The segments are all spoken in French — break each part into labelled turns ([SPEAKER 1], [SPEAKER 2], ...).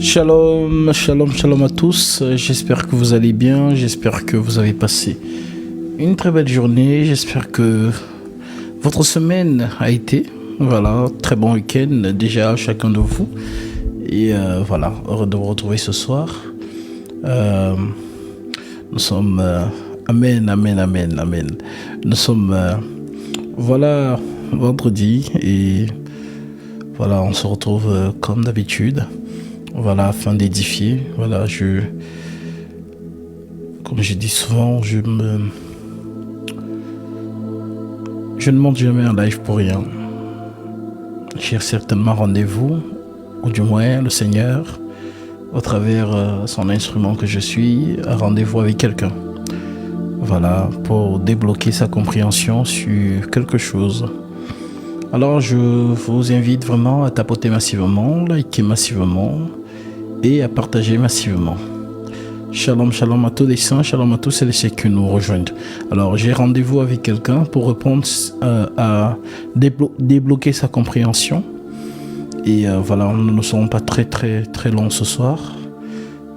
[SPEAKER 1] Shalom, shalom, shalom à tous. J'espère que vous allez bien. J'espère que vous avez passé une très belle journée. J'espère que votre semaine a été, voilà, très bon week-end déjà à chacun de vous. Et voilà, heureux de vous retrouver ce soir. Nous sommes, amen, amen, amen, amen. Nous sommes, voilà, vendredi et voilà, on se retrouve comme d'habitude. Voilà, afin d'édifier. Voilà, comme je dis souvent, je ne monte jamais en live pour rien. J'ai certainement rendez-vous, ou du moins le Seigneur, au travers son instrument que je suis, a rendez-vous avec quelqu'un. Voilà, pour débloquer sa compréhension sur quelque chose. Alors, je vous invite vraiment à tapoter massivement, liker massivement et à partager massivement. Shalom, shalom à tous les saints, shalom à tous celles et ceux qui nous rejoignent. Alors, j'ai rendez-vous avec quelqu'un pour répondre à débloquer sa compréhension. Et voilà, nous ne serons pas très, très, très longs ce soir.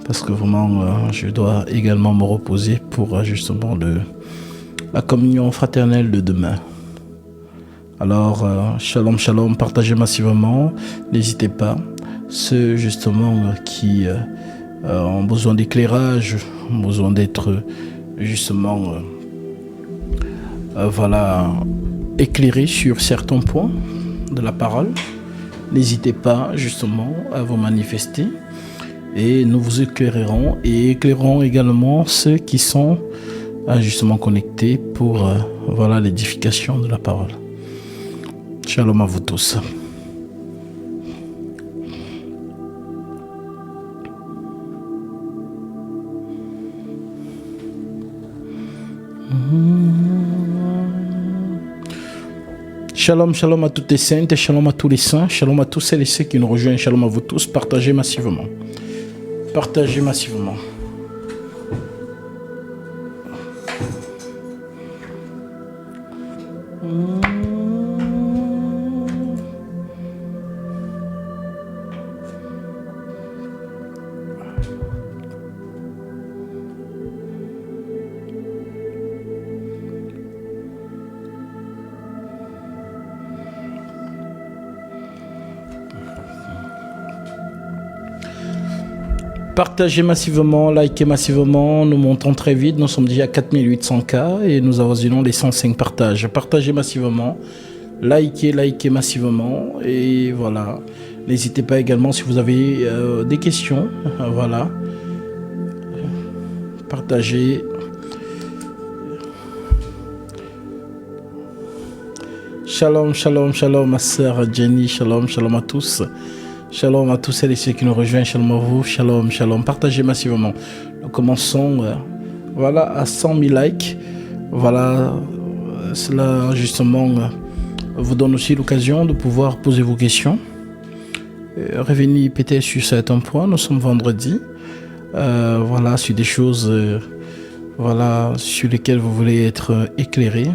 [SPEAKER 1] Parce que vraiment, je dois également me reposer pour justement la communion fraternelle de demain. Alors, shalom, shalom, partagez massivement, n'hésitez pas. Ceux justement qui ont besoin d'éclairage, ont besoin d'être justement voilà, éclairés sur certains points de la parole, n'hésitez pas justement à vous manifester et nous vous éclairerons et éclairerons également ceux qui sont justement connectés pour voilà, l'édification de la parole. Shalom à vous tous. Shalom, shalom à toutes les saintes, shalom à tous les saints, shalom à tous celles et ceux qui nous rejoignent, shalom à vous tous. Partagez massivement. Partagez massivement. Partagez massivement, likez massivement, nous montons très vite, nous sommes déjà à 4800K et nous avoisinons les 105 partages. Partagez massivement, likez massivement et voilà. N'hésitez pas également si vous avez des questions, voilà. Partagez. Shalom, shalom, shalom ma sœur Jenny, shalom, shalom à tous. Shalom à tous celles et ceux qui nous rejoignent, shalom à vous, shalom, shalom, partagez massivement. Nous commençons voilà, à 100 000 likes. Voilà, cela justement vous donne aussi l'occasion de pouvoir poser vos questions. Revenez peut-être sur certains points, nous sommes vendredi. Voilà, sur des choses voilà, sur lesquelles vous voulez être éclairé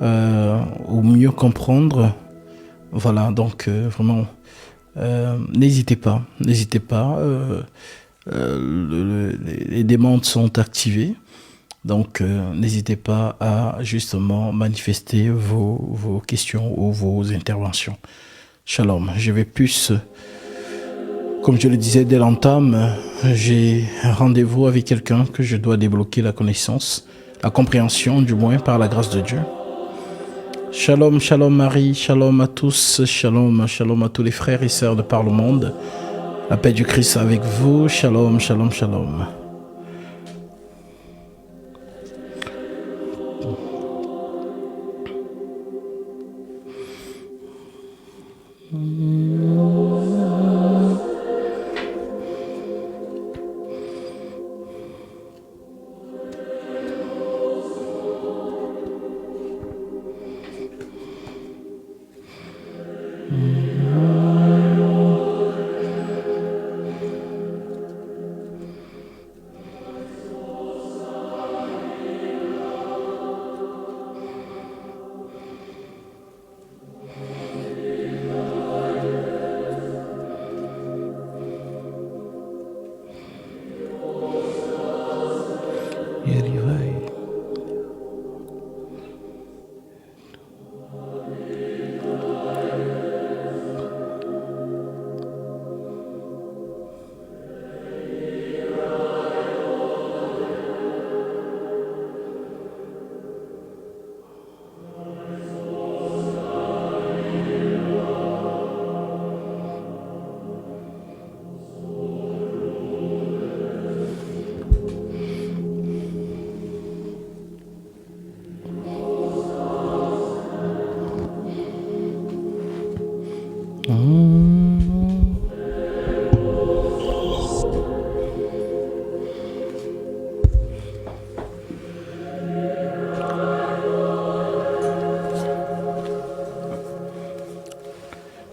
[SPEAKER 1] ou mieux comprendre. Voilà, donc vraiment... n'hésitez pas, les demandes sont activées, donc n'hésitez pas à justement manifester vos questions ou vos interventions. Shalom, je vais plus, comme je le disais dès l'entame, j'ai rendez-vous avec quelqu'un que je dois débloquer la connaissance, la compréhension du moins par la grâce de Dieu. Shalom, shalom Marie, shalom à tous, shalom, shalom à tous les frères et sœurs de par le monde. La paix du Christ avec vous. Shalom, shalom, shalom.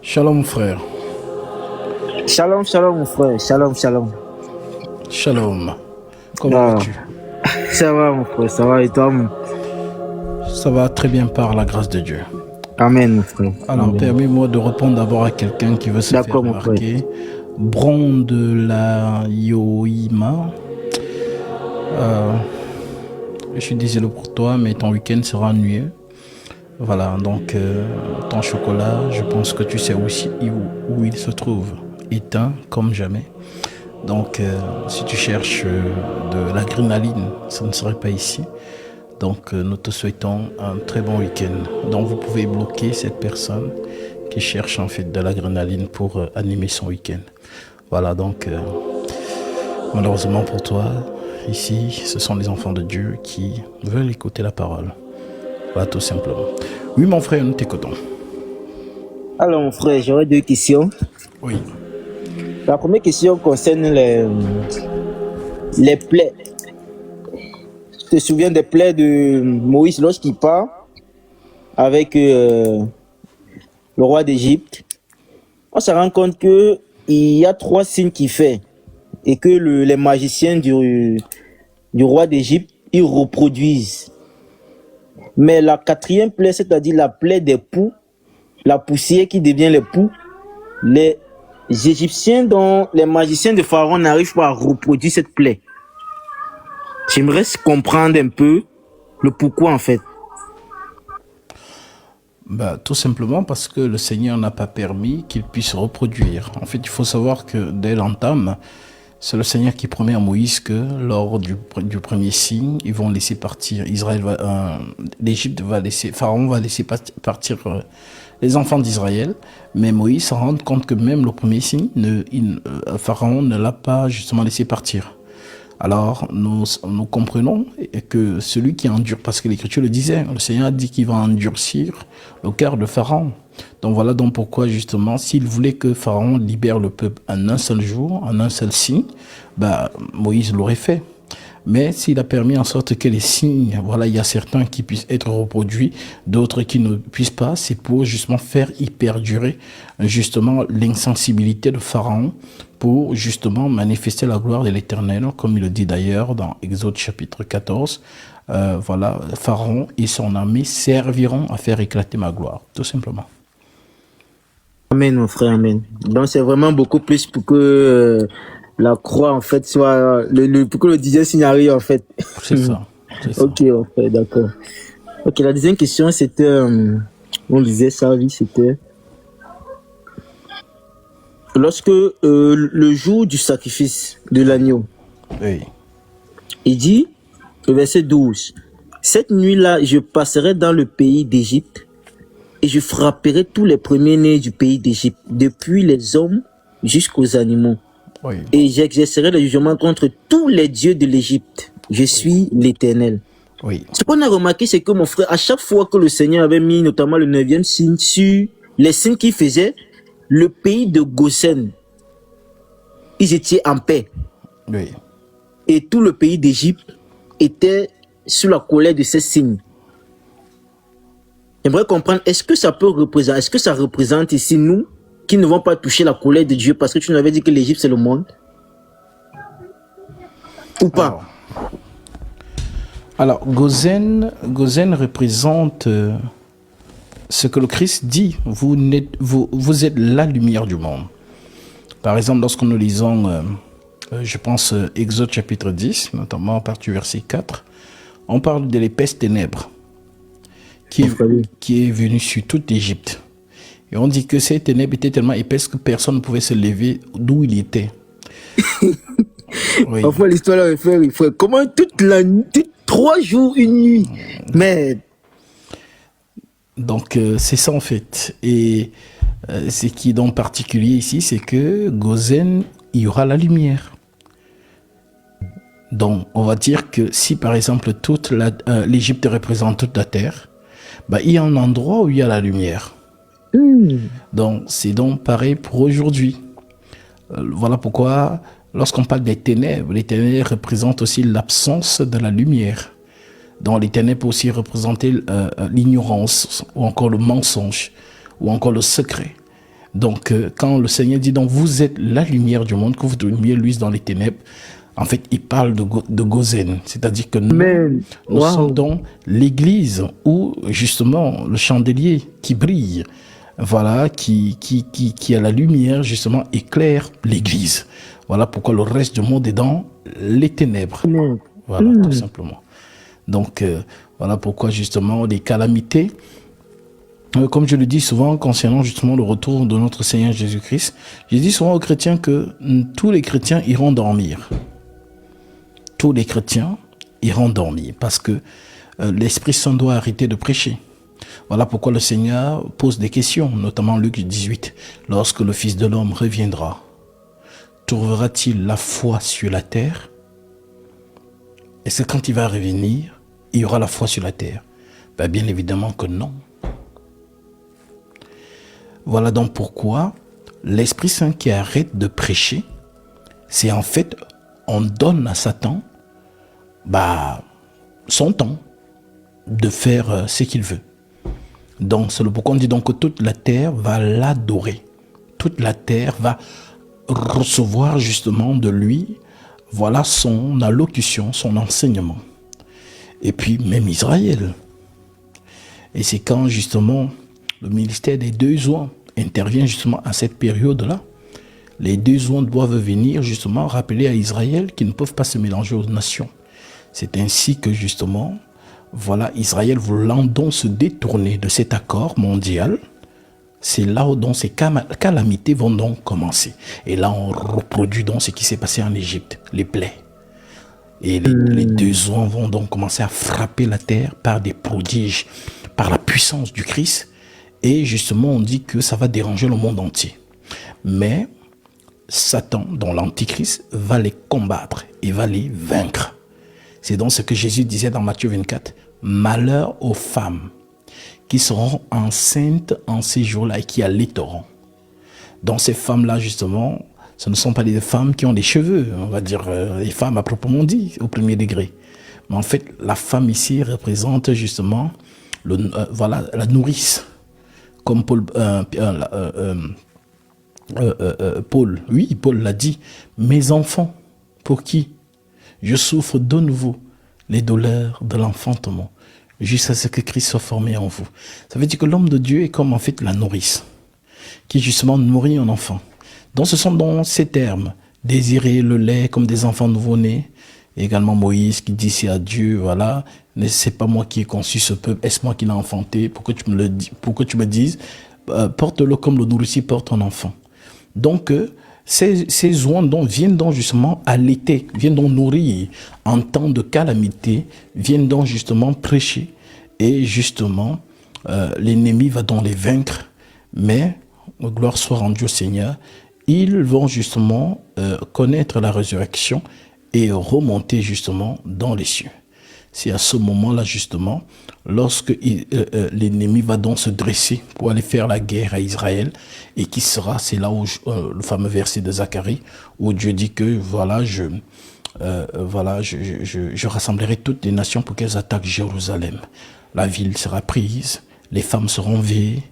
[SPEAKER 1] Shalom frère.
[SPEAKER 2] Shalom, shalom mon frère, shalom, shalom.
[SPEAKER 1] Shalom. Comment vas-tu?
[SPEAKER 2] Ça va mon frère, ça va et toi?
[SPEAKER 1] Ça va très bien par la grâce de Dieu.
[SPEAKER 2] Amen mon frère.
[SPEAKER 1] Alors permets-moi de répondre d'abord à quelqu'un qui veut se faire remarquer. Bron de la Yoima. Je suis désolé pour toi, mais ton week-end sera ennuyeux. Voilà, donc ton chocolat, je pense que tu sais aussi où il se trouve, éteint comme jamais. Donc si tu cherches de l'adrénaline, ça ne serait pas ici. Donc nous te souhaitons un très bon week-end. Donc vous pouvez bloquer cette personne qui cherche en fait de l'adrénaline pour animer son week-end. Voilà, donc malheureusement pour toi, ici, ce sont les enfants de Dieu qui veulent écouter la parole. Voilà, tout simplement. Oui, mon frère, nous t'écoutons.
[SPEAKER 2] Alors, mon frère, j'aurais deux questions.
[SPEAKER 1] Oui.
[SPEAKER 2] La première question concerne les plaies. Tu te souviens des plaies de Moïse lorsqu'il part avec le roi d'Égypte? On se rend compte qu'il y a 3 signes qu'il fait et que les magiciens du roi d'Égypte, ils reproduisent. Mais la 4e plaie, c'est-à-dire la plaie des poux, la poussière qui devient les poux, les Égyptiens, dont les magiciens de Pharaon n'arrivent pas à reproduire cette plaie. J'aimerais comprendre un peu le pourquoi en fait.
[SPEAKER 1] Tout simplement parce que le Seigneur n'a pas permis qu'il puisse reproduire. En fait, il faut savoir que dès l'entame, c'est le Seigneur qui promet à Moïse que lors du premier signe, ils vont laisser partir. L'Égypte va laisser, Pharaon va laisser partir les enfants d'Israël. Mais Moïse se rend compte que même le premier signe, Pharaon ne l'a pas justement laissé partir. Alors, nous comprenons que celui qui endure, parce que l'Écriture le disait, le Seigneur a dit qu'il va endurcir le cœur de Pharaon. Donc voilà donc pourquoi justement, s'il voulait que Pharaon libère le peuple en un seul jour, en un seul signe, Moïse l'aurait fait. Mais s'il a permis en sorte que les signes, voilà, il y a certains qui puissent être reproduits, d'autres qui ne puissent pas, c'est pour justement faire y perdurer justement l'insensibilité de Pharaon pour justement manifester la gloire de l'Éternel, comme il le dit d'ailleurs dans Exode chapitre 14. Voilà, Pharaon et son armée serviront à faire éclater ma gloire, tout simplement.
[SPEAKER 2] Amen, mon frère, amen. Donc c'est vraiment beaucoup plus pour que la croix en fait soit pour que le dixième signe arrive en fait.
[SPEAKER 1] C'est ça.
[SPEAKER 2] Ok, en fait, d'accord. Ok, la deuxième question c'était, on disait ça, oui, c'était lorsque le jour du sacrifice de l'agneau,
[SPEAKER 1] oui.
[SPEAKER 2] Il dit, au verset 12, cette nuit-là, je passerai dans le pays d'Égypte et je frapperai tous les premiers-nés du pays d'Égypte, depuis les hommes jusqu'aux animaux.
[SPEAKER 1] Oui.
[SPEAKER 2] et j'exercerai le jugement contre tous les dieux de l'Égypte. Je suis l'Éternel.
[SPEAKER 1] Oui.
[SPEAKER 2] Ce qu'on a remarqué, c'est que mon frère, à chaque fois que le Seigneur avait mis notamment le 9e signe sur les signes qu'il faisait, le pays de Goshen, ils étaient en paix.
[SPEAKER 1] Oui.
[SPEAKER 2] Et tout le pays d'Égypte était sous la colère de ces signes. J'aimerais comprendre, est-ce que ça représente ici nous qui ne vont pas toucher la colère de Dieu parce que tu nous avais dit que l'Égypte c'est le monde? Ou pas?
[SPEAKER 1] Alors Gozen représente ce que le Christ dit. Vous êtes la lumière du monde. Par exemple, lorsque nous lisons, je pense, Exode chapitre 10, notamment à partir du verset 4, on parle de l'épaisse ténèbre qui est venue sur toute l'Égypte. Et on dit que ces ténèbres étaient tellement épaisses que personne ne pouvait se lever d'où il était. Oui.
[SPEAKER 2] Parfois l'histoire là, frère, comment toute 3 jours, une nuit, mais...
[SPEAKER 1] Donc c'est ça en fait. Et ce qui est donc particulier ici, c'est que Gozen, il y aura la lumière. Donc on va dire que si par exemple toute l'Égypte représente toute la terre, bah, il y a un endroit où il y a la lumière. Donc c'est donc pareil pour aujourd'hui. Voilà pourquoi lorsqu'on parle des ténèbres, les ténèbres représentent aussi l'absence de la lumière. Donc les ténèbres peuvent aussi représenter l'ignorance ou encore le mensonge ou encore le secret. Donc quand le Seigneur dit donc vous êtes la lumière du monde, que votre lumière luise dans les ténèbres, en fait il parle de Gozen, c'est-à-dire que nous sommes dans l'église où justement le chandelier qui brille, voilà, qui a la lumière justement éclaire l'église. Voilà pourquoi le reste du monde est dans les ténèbres. Voilà, tout simplement. Donc, voilà pourquoi justement les calamités, comme je le dis souvent concernant justement le retour de notre Seigneur Jésus-Christ, je dis souvent aux chrétiens que tous les chrétiens iront dormir. Tous les chrétiens iront dormir parce que l'Esprit Saint doit arrêter de prêcher. Voilà pourquoi le Seigneur pose des questions, notamment Luc 18. Lorsque le Fils de l'homme reviendra, trouvera-t-il la foi sur la terre? Est-ce que quand il va revenir, il y aura la foi sur la terre? Ben, bien évidemment que non. Voilà donc pourquoi l'Esprit Saint qui arrête de prêcher, c'est en fait, on donne à Satan son temps de faire ce qu'il veut. Donc c'est le pourquoi on dit donc que toute la terre va l'adorer. Toute la terre va recevoir justement de lui, voilà son allocution, son enseignement. Et puis même Israël. Et c'est quand justement le ministère des 2 oins intervient justement à cette période-là. Les 2 oins doivent venir justement rappeler à Israël qu'ils ne peuvent pas se mélanger aux nations. C'est ainsi que justement, voilà, Israël voulant donc se détourner de cet accord mondial, c'est là où donc ces calamités vont donc commencer. Et là, on reproduit donc ce qui s'est passé en Égypte, les plaies. Et les 2 oins vont donc commencer à frapper la terre par des prodiges, par la puissance du Christ. Et justement, on dit que ça va déranger le monde entier. Mais Satan, dont l'Antichrist, va les combattre et va les vaincre. C'est donc ce que Jésus disait dans Matthieu 24. Malheur aux femmes qui seront enceintes en ces jours-là et qui allaiteront. Donc ces femmes-là, justement, ce ne sont pas des femmes qui ont des cheveux, on va dire les femmes à proprement dit, au premier degré. Mais en fait, la femme ici représente justement voilà, la nourrice. Comme Paul l'a dit, mes enfants, pour qui je souffre de nouveau les douleurs de l'enfantement, jusqu'à ce que Christ soit formé en vous. Ça veut dire que l'homme de Dieu est comme en fait la nourrice, qui justement nourrit un enfant. Donc ce sont dans ces termes, désirer le lait comme des enfants nouveau-nés. Également Moïse qui dit à Dieu, voilà, c'est pas moi qui ai conçu ce peuple, est-ce moi qui l'ai enfanté, pour que tu me dises, porte-le comme le nourricier porte un enfant. Donc ces oins viennent donc justement allaiter, viennent donc nourrir en temps de calamité, viennent donc justement prêcher et justement l'ennemi va donc les vaincre, mais gloire soit rendue au Seigneur, ils vont justement connaître la résurrection et remonter justement dans les cieux. C'est à ce moment-là justement, lorsque l'ennemi va donc se dresser pour aller faire la guerre à Israël, et qui sera, c'est là où le fameux verset de Zacharie, où Dieu dit que voilà, je rassemblerai toutes les nations pour qu'elles attaquent Jérusalem. La ville sera prise, les femmes seront veillées,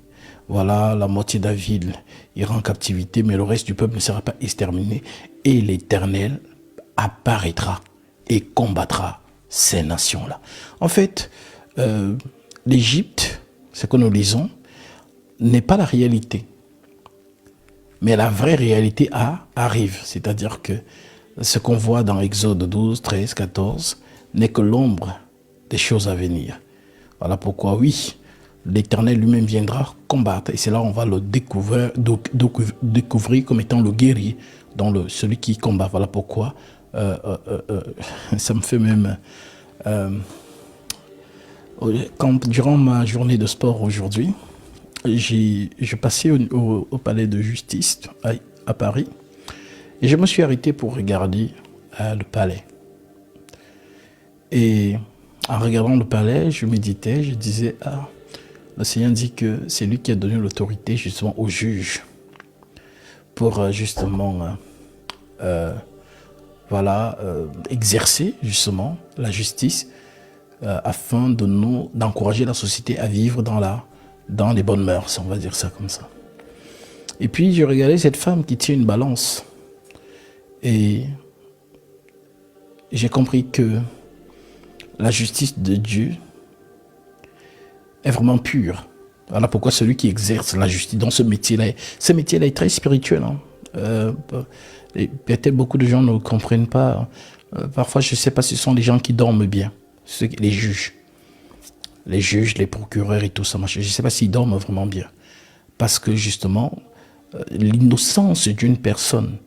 [SPEAKER 1] voilà, la moitié de la ville ira en captivité, mais le reste du peuple ne sera pas exterminé, et l'Éternel apparaîtra et combattra ces nations-là. En fait, l'Égypte, ce que nous lisons, n'est pas la réalité. Mais la vraie réalité arrive. C'est-à-dire que ce qu'on voit dans Exode 12, 13, 14 n'est que l'ombre des choses à venir. Voilà pourquoi, oui, l'Éternel lui-même viendra combattre. Et c'est là où on va le découvrir comme étant le guerrier, celui qui combat. Voilà pourquoi ça me fait même... durant ma journée de sport aujourd'hui, je passais au palais de justice à Paris et je me suis arrêté pour regarder le palais. Et en regardant le palais, je méditais, je disais, le Seigneur dit que c'est lui qui a donné l'autorité justement aux juges pour justement exercer justement la justice afin d'encourager la société à vivre dans les bonnes mœurs, on va dire ça comme ça. Et puis je regardais cette femme qui tient une balance et j'ai compris que la justice de Dieu est vraiment pure. Voilà pourquoi celui qui exerce la justice dans ce métier-là est très spirituel. Peut-être beaucoup de gens ne comprennent pas. Parfois, je ne sais pas si ce sont les gens qui dorment bien, les juges, les procureurs et tout ça. Je ne sais pas s'ils dorment vraiment bien. Parce que justement, l'innocence d'une personne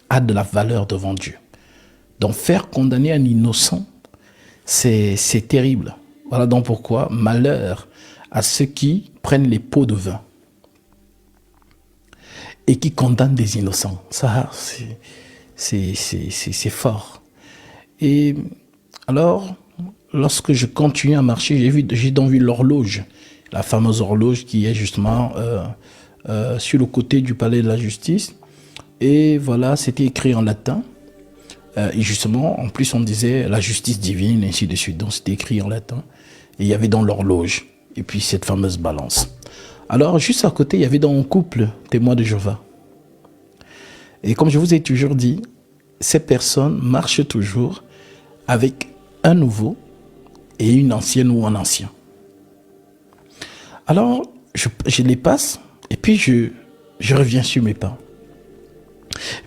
[SPEAKER 1] a de la valeur devant Dieu. Donc faire condamner un innocent, c'est terrible. Voilà donc pourquoi malheur à ceux qui prennent les pots de vin et qui condamnent des innocents. Ça, c'est fort. Et alors, lorsque je continue à marcher, j'ai donc vu l'horloge, la fameuse horloge qui est justement sur le côté du palais de la justice. Et voilà, c'était écrit en latin. Et justement, en plus, on disait la justice divine, et ainsi de suite. Donc, c'était écrit en latin. Et il y avait dans l'horloge. Et puis, cette fameuse balance. Alors, juste à côté, il y avait dans un couple témoin de Jéhovah. Et comme je vous ai toujours dit, ces personnes marchent toujours avec un nouveau et une ancienne ou un ancien. Alors, je les passe et puis je reviens sur mes pas.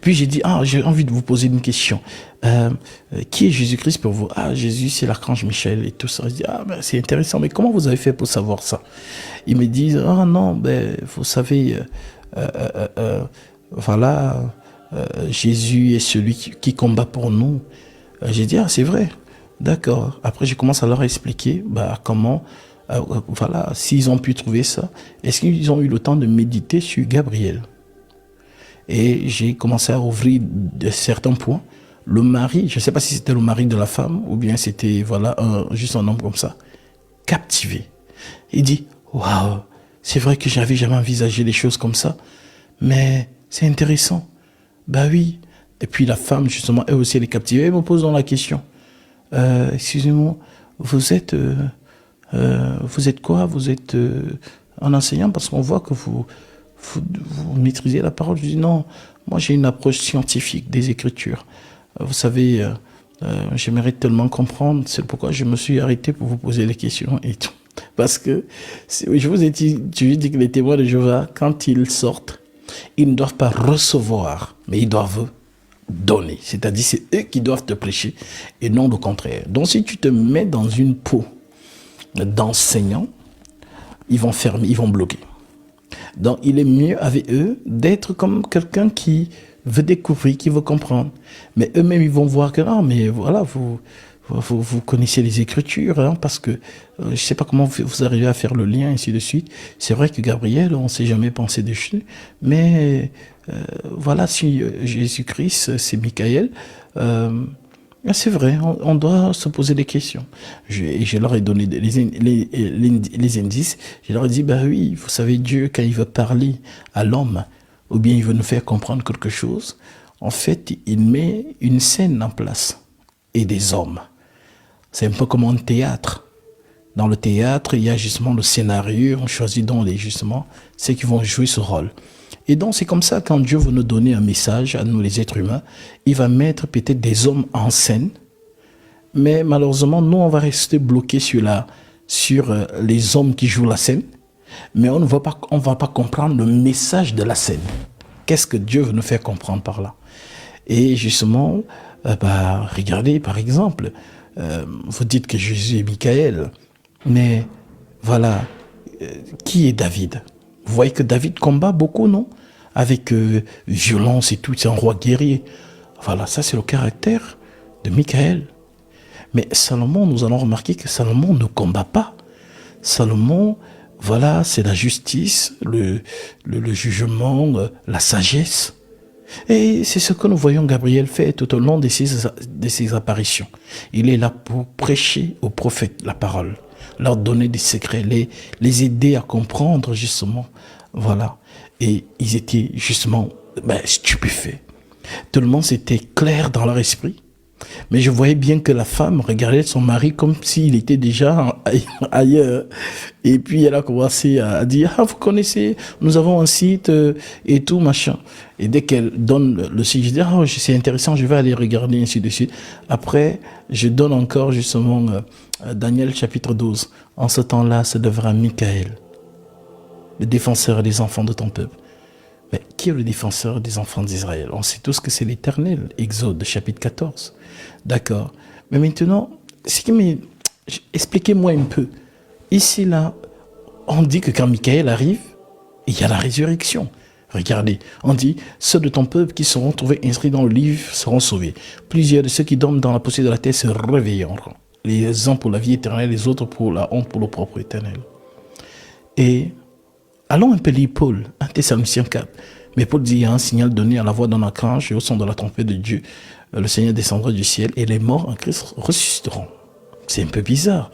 [SPEAKER 1] Puis j'ai dit, j'ai envie de vous poser une question. Qui est Jésus-Christ pour vous? Jésus, c'est l'archange Michel et tout ça. Je dis, c'est intéressant, mais comment vous avez fait pour savoir ça? Ils me disent, non, vous savez, Jésus est celui qui combat pour nous. J'ai dit, c'est vrai, d'accord. Après, je commence à leur expliquer comment, s'ils ont pu trouver ça. Est-ce qu'ils ont eu le temps de méditer sur Gabriel? Et j'ai commencé à ouvrir certains points. Le mari, je ne sais pas si c'était le mari de la femme ou bien c'était juste un homme comme ça, captivé. Il dit, waouh, c'est vrai que j'avais jamais envisagé les choses comme ça, mais c'est intéressant. Oui. Et puis la femme, justement, elle aussi, elle est captivée. Elle me pose dans la question, excusez-moi, vous êtes quoi? Vous êtes un enseignant parce qu'on voit que vous maîtrisez la parole. Je dis non, moi j'ai une approche scientifique des Écritures. Vous savez, j'aimerais tellement comprendre, c'est pourquoi je me suis arrêté pour vous poser les questions et tout. Parce que, je vous ai dit que les témoins de Jéhovah, quand ils sortent, ils ne doivent pas recevoir, mais ils doivent donner. C'est-à-dire, c'est eux qui doivent te prêcher et non le contraire. Donc, si tu te mets dans une peau d'enseignant, ils vont fermer, ils vont bloquer. Donc, il est mieux avec eux d'être comme quelqu'un qui veut découvrir, qui veut comprendre. Mais eux-mêmes, ils vont voir que, mais voilà, vous vous connaissez les Écritures, hein, parce que je ne sais pas comment vous arrivez à faire le lien, ainsi de suite. C'est vrai que Gabriel, on ne s'est jamais pensé dessus, mais voilà, si Jésus-Christ, c'est Michael, c'est vrai, on doit se poser des questions. Je leur ai donné les indices. Je leur ai dit, bah oui, vous savez, Dieu, quand il veut parler à l'homme, ou bien il veut nous faire comprendre quelque chose, en fait, il met une scène en place et des hommes. C'est un peu comme un théâtre. Dans le théâtre, il y a justement le scénario, on choisit donc justement ceux qui vont jouer ce rôle. Et donc c'est comme ça, quand Dieu veut nous donner un message à nous les êtres humains, il va mettre peut-être des hommes en scène, mais malheureusement, nous on va rester bloqués sur les hommes qui jouent la scène, mais on ne va pas comprendre le message de la scène. Qu'est-ce que Dieu veut nous faire comprendre par là? Et justement, regardez par exemple, vous dites que Jésus est Michael, mais voilà, qui est David? Vous voyez que David combat beaucoup, non? Avec violence et tout, c'est un roi guerrier. Voilà, ça c'est le caractère de Michael. Mais Salomon, nous allons remarquer que Salomon ne combat pas. Salomon, voilà, c'est la justice, le jugement, la sagesse. Et c'est ce que nous voyons Gabriel faire tout au long de ses apparitions. Il est là pour prêcher aux prophètes la parole, leur donner des secrets, les aider à comprendre justement. Voilà. Et ils étaient justement stupéfaits. Tout le monde c'était clair dans leur esprit. Mais je voyais bien que la femme regardait son mari comme s'il était déjà ailleurs. Et puis elle a commencé à dire, ah vous connaissez, nous avons un site et tout machin. Et dès qu'elle donne le site, je dis, ah c'est intéressant, je vais aller regarder ainsi de suite. Après, je donne encore justement Daniel chapitre 12. En ce temps-là, se devra Michael, le défenseur des enfants de ton peuple. Mais qui est le défenseur des enfants d'Israël? On sait tous que c'est l'Éternel. Exode chapitre 14. D'accord. Mais maintenant, expliquez-moi un peu. Ici, là, on dit que quand Michael arrive, il y a la résurrection. Regardez, on dit, ceux de ton peuple qui seront trouvés inscrits dans le livre seront sauvés. Plusieurs de ceux qui dorment dans la poussière de la terre se réveilleront. Les uns pour la vie éternelle, les autres pour la honte, pour le propre éternel. Et allons un peu lire Paul, 1 Thessaloniciens 4. Mais Paul dit, il y a un signal donné à la voix d'un archange et au son de la trompette de Dieu. Le Seigneur descendra du ciel et les morts en Christ ressusciteront. C'est un peu bizarre.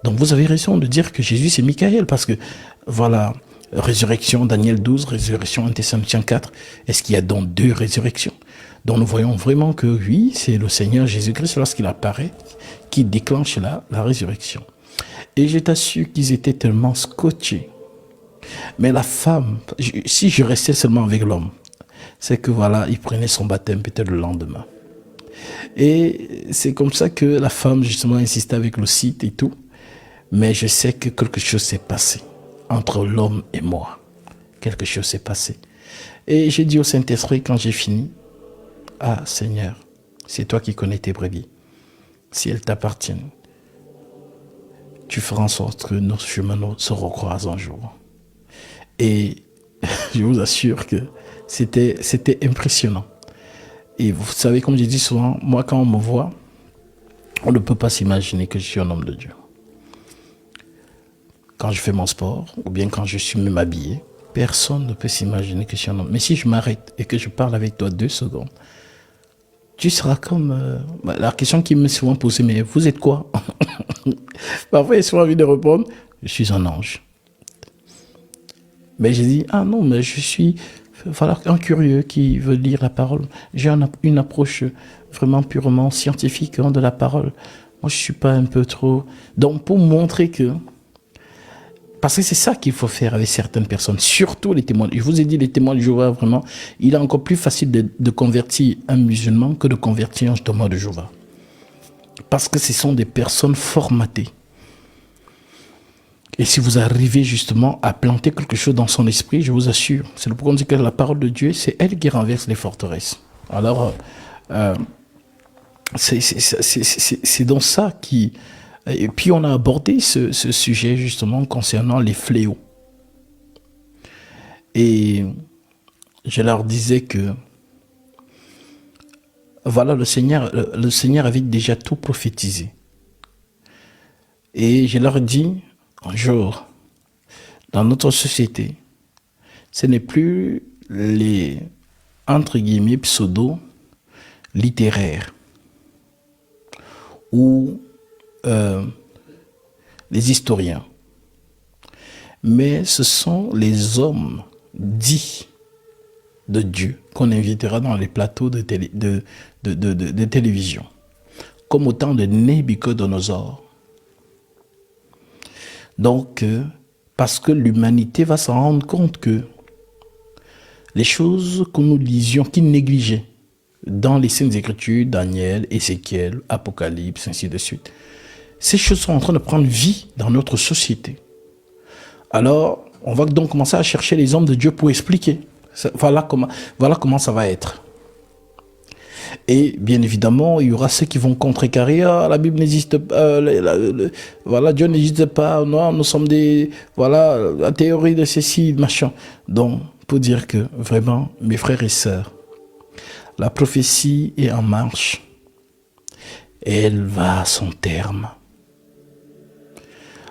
[SPEAKER 1] Donc vous avez raison de dire que Jésus c'est Michael parce que voilà, résurrection Daniel 12, résurrection 1 Thessaloniciens 4. Est-ce qu'il y a donc deux résurrections? Donc nous voyons vraiment que oui, c'est le Seigneur Jésus-Christ lorsqu'il apparaît qui déclenche la résurrection. Et je t'assure qu'ils étaient tellement scotchés. Mais la femme, si je restais seulement avec l'homme, c'est que voilà, il prenait son baptême peut-être le lendemain. Et c'est comme ça que la femme justement insistait avec le site et tout. Mais je sais que quelque chose s'est passé entre l'homme et moi. Quelque chose s'est passé. Et j'ai dit au Saint-Esprit quand j'ai fini, ah Seigneur, c'est toi qui connais tes brebis. Si elles t'appartiennent, tu feras en sorte que nos chemins se recroisent un jour. Et je vous assure que c'était impressionnant. Et vous savez, comme je dis souvent, moi quand on me voit, on ne peut pas s'imaginer que je suis un homme de Dieu. Quand je fais mon sport, ou bien quand je suis même habillé, personne ne peut s'imaginer que je suis un homme. Mais si je m'arrête et que je parle avec toi 2 secondes, tu seras comme... la question qui m'est souvent posée, mais vous êtes quoi? Parfois, j'ai souvent envie de répondre, je suis un ange. Mais j'ai dit, ah non, mais je suis voilà, un curieux qui veut lire la parole. J'ai une approche vraiment purement scientifique de la parole. Moi, je ne suis pas un peu trop... Donc, pour montrer que... Parce que c'est ça qu'il faut faire avec certaines personnes, surtout les témoins. Je vous ai dit, les témoins de Jéhovah, vraiment, il est encore plus facile de convertir un musulman que de convertir un témoin de Jéhovah. Parce que ce sont des personnes formatées. Et si vous arrivez justement à planter quelque chose dans son esprit, je vous assure, c'est le pourquoi on dit que la parole de Dieu, c'est elle qui renverse les forteresses. Alors, c'est dans ça qui... Et puis on a abordé ce sujet justement concernant les fléaux. Et je leur disais que voilà, le Seigneur avait déjà tout prophétisé. Et je leur dis, un jour, dans notre société, ce n'est plus les, entre guillemets, pseudo-littéraires ou les historiens, mais ce sont les hommes dits de Dieu qu'on invitera dans les plateaux de télévision, comme au temps de Nabucodonosor. Donc, parce que l'humanité va s'en rendre compte que les choses que nous lisions, qu'ils négligeaient dans les Saintes Écritures, Daniel, Ézéchiel, Apocalypse, ainsi de suite, ces choses sont en train de prendre vie dans notre société. Alors, on va donc commencer à chercher les hommes de Dieu pour expliquer. Voilà comment ça va être. Et bien évidemment, il y aura ceux qui vont contrecarrer. Ah, la Bible n'existe pas. Voilà, Dieu n'existe pas. Non, nous sommes des. Voilà, la théorie de ceci, machin. Donc, pour dire que vraiment, mes frères et sœurs, la prophétie est en marche. Et elle va à son terme.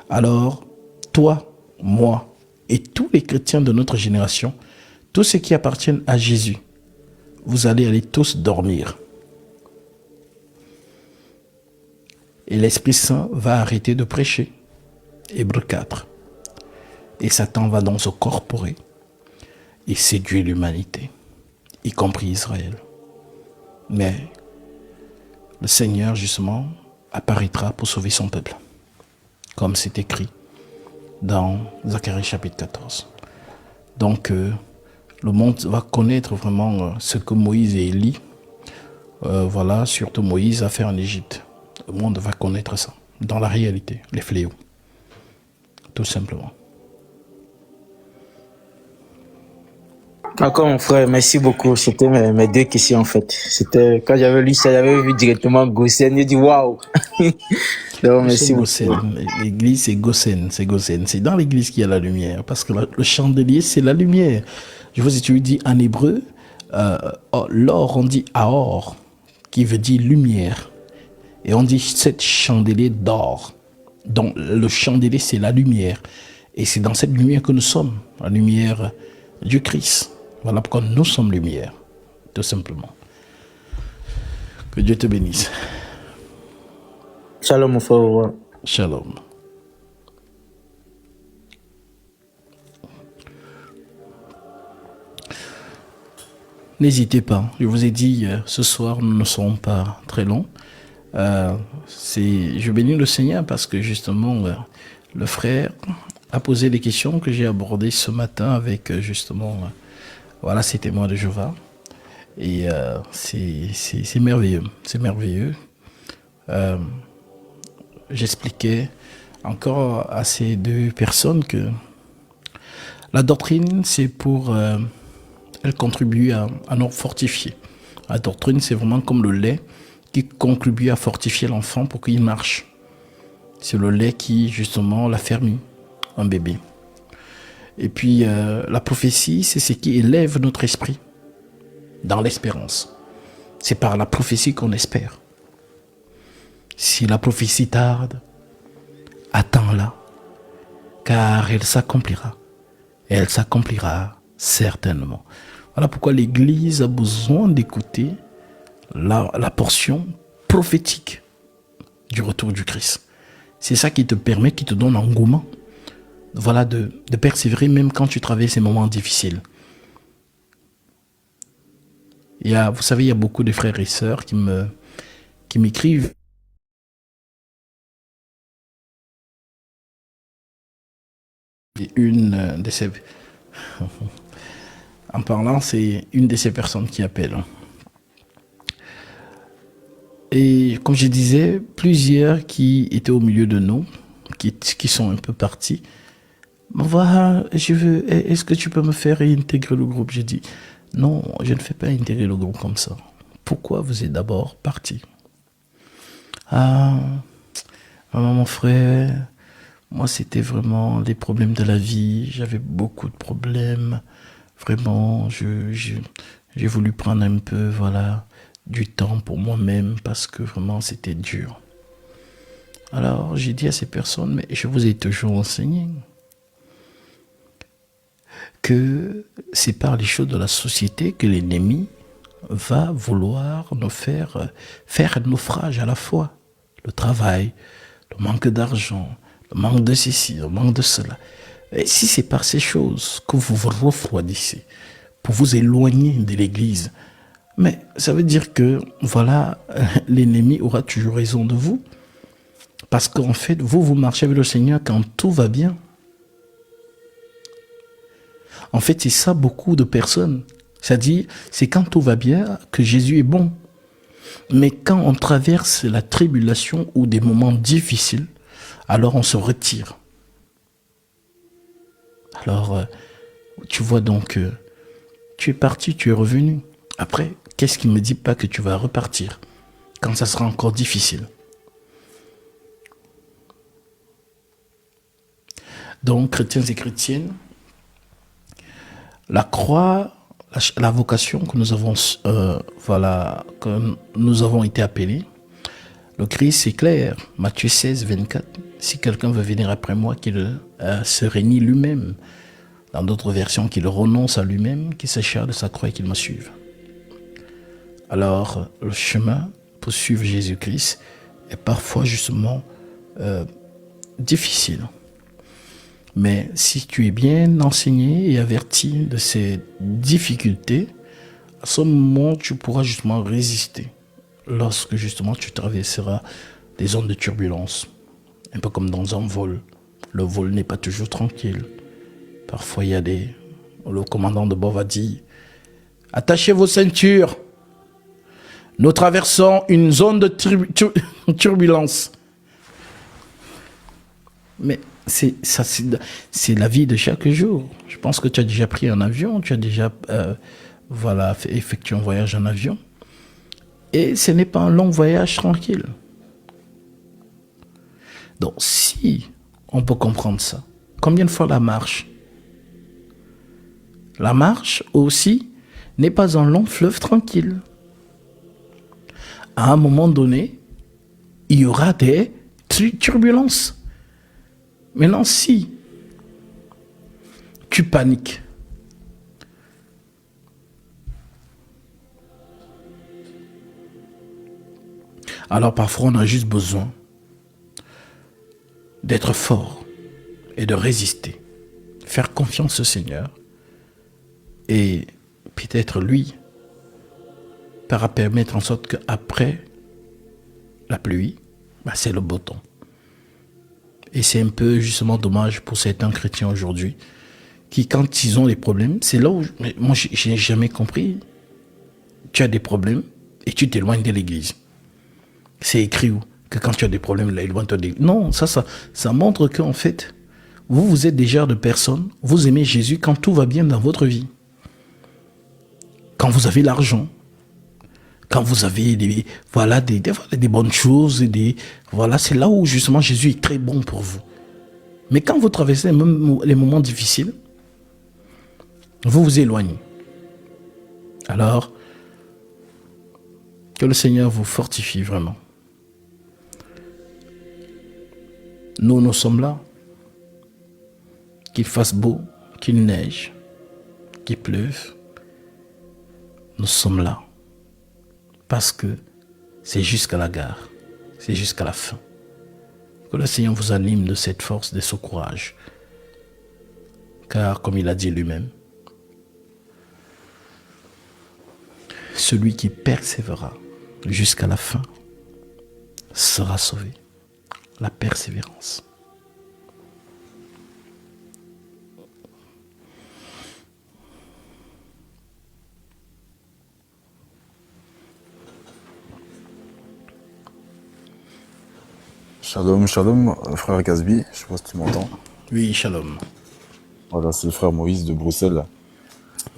[SPEAKER 1] Alors, toi, moi et tous les chrétiens de notre génération, tous ceux qui appartiennent à Jésus, vous allez aller tous dormir. Et l'Esprit Saint va arrêter de prêcher. Hébreux 4. Et Satan va donc se corporer et séduire l'humanité, y compris Israël. Mais le Seigneur, justement, apparaîtra pour sauver son peuple, comme c'est écrit dans Zacharie chapitre 14. Donc, le monde va connaître vraiment ce que Moïse et Élie, voilà, surtout Moïse a fait en Égypte. Le monde va connaître ça, dans la réalité, les fléaux, tout simplement.
[SPEAKER 2] D'accord, mon frère, merci beaucoup. C'était mes deux questions, en fait. C'était, quand j'avais lu ça, j'avais vu directement Gossen, j'ai dit waouh! Donc, merci beaucoup.
[SPEAKER 1] L'église, c'est Gossen, c'est Gossen. C'est dans l'église qu'il y a la lumière, parce que le chandelier, c'est la lumière. Je vous ai dit en hébreu, l'or, on dit aor, qui veut dire lumière. Et on dit cette chandelier d'or. Donc, le chandelier, c'est la lumière. Et c'est dans cette lumière que nous sommes, la lumière du Christ. Voilà pourquoi nous sommes lumière, tout simplement. Que Dieu te bénisse.
[SPEAKER 2] Shalom, mon frère.
[SPEAKER 1] Shalom. N'hésitez pas, je vous ai dit, ce soir, nous ne serons pas très longs. Je bénis le Seigneur parce que justement, le frère a posé les questions que j'ai abordées ce matin avec justement, voilà, ces témoins de Jéhovah. Et c'est merveilleux, c'est merveilleux. J'expliquais encore à ces deux personnes que la doctrine, c'est pour... elle contribue à nous fortifier. La doctrine, c'est vraiment comme le lait qui contribue à fortifier l'enfant pour qu'il marche. C'est le lait qui, justement, l'affermit, un bébé. Et puis, la prophétie, c'est ce qui élève notre esprit dans l'espérance. C'est par la prophétie qu'on espère. Si la prophétie tarde, attends-la, car elle s'accomplira. Et elle s'accomplira certainement. Voilà pourquoi l'Église a besoin d'écouter la portion prophétique du retour du Christ. C'est ça qui te permet, qui te donne engouement, voilà, de persévérer même quand tu traverses ces moments difficiles. Vous savez, il y a beaucoup de frères et sœurs qui m'écrivent. Une de ces... En parlant, c'est une de ces personnes qui appelle. Et comme je disais, plusieurs qui étaient au milieu de nous, qui sont un peu partis, voilà, est-ce que tu peux me faire intégrer le groupe? J'ai dit, non, je ne fais pas intégrer le groupe comme ça. Pourquoi vous êtes d'abord partis? Ah, maman, mon frère, moi c'était vraiment les problèmes de la vie, j'avais beaucoup de problèmes. Vraiment, j'ai voulu prendre un peu, voilà, du temps pour moi-même parce que vraiment c'était dur. Alors j'ai dit à ces personnes, mais je vous ai toujours enseigné que c'est par les choses de la société que l'ennemi va vouloir nous faire un naufrage à la fois. Le travail, le manque d'argent, le manque de ceci, le manque de cela. Et si c'est par ces choses que vous vous refroidissez, pour vous éloigner de l'Église, mais ça veut dire que, voilà, l'ennemi aura toujours raison de vous. Parce qu'en fait, vous marchez avec le Seigneur quand tout va bien. En fait, c'est ça beaucoup de personnes. C'est-à-dire, c'est quand tout va bien que Jésus est bon. Mais quand on traverse la tribulation ou des moments difficiles, alors on se retire. Alors, tu vois donc, tu es parti, tu es revenu. Après, qu'est-ce qui ne me dit pas que tu vas repartir quand ça sera encore difficile? Donc, chrétiens et chrétiennes, la croix, la vocation que nous avons, que nous avons été appelés, le Christ c'est clair, Matthieu 16, 24. Si quelqu'un veut venir après moi, qu'il se rénie lui-même. Dans d'autres versions, qu'il renonce à lui-même, qu'il s'acharne de sa croix et qu'il me suive. Alors, le chemin pour suivre Jésus-Christ est parfois justement difficile. Mais si tu es bien enseigné et averti de ces difficultés, à ce moment, tu pourras justement résister lorsque justement tu traverseras des zones de turbulence. Un peu comme dans un vol. Le vol n'est pas toujours tranquille. Parfois, il y a le commandant de bord va dire « Attachez vos ceintures. Nous traversons une zone de turbulence. » Mais c'est la vie de chaque jour. Je pense que tu as déjà pris un avion, tu as déjà effectué un voyage en avion. Et ce n'est pas un long voyage tranquille. Donc, si on peut comprendre ça, combien de fois la marche? La marche aussi n'est pas un long fleuve tranquille. À un moment donné, il y aura des turbulences. Maintenant, si tu paniques, alors parfois on a juste besoin d'être fort et de résister, faire confiance au Seigneur et peut-être lui pourra permettre en sorte qu'après la pluie, c'est le beau temps. Et c'est un peu justement dommage pour certains chrétiens aujourd'hui qui, quand ils ont des problèmes, c'est là où moi j'ai jamais compris. Tu as des problèmes et tu t'éloignes de l'église. C'est écrit où? Que quand tu as des problèmes, là, éloigne-toi de l'église. Non, ça montre qu'en fait, vous êtes déjà de personnes, vous aimez Jésus quand tout va bien dans votre vie. Quand vous avez l'argent, quand vous avez des bonnes choses, c'est là où justement Jésus est très bon pour vous. Mais quand vous traversez les moments difficiles, vous vous éloignez. Alors, que le Seigneur vous fortifie vraiment. Nous sommes là. Qu'il fasse beau, qu'il neige, qu'il pleuve. Nous sommes là. Parce que c'est jusqu'à la gare, c'est jusqu'à la fin. Que le Seigneur vous anime de cette force, de ce courage. Car, comme il a dit lui-même, celui qui persévérera jusqu'à la fin sera sauvé. La persévérance.
[SPEAKER 3] Shalom, shalom, frère Casby, je sais pas si tu m'entends.
[SPEAKER 1] Oui, shalom.
[SPEAKER 3] Voilà, c'est le frère Moïse de Bruxelles.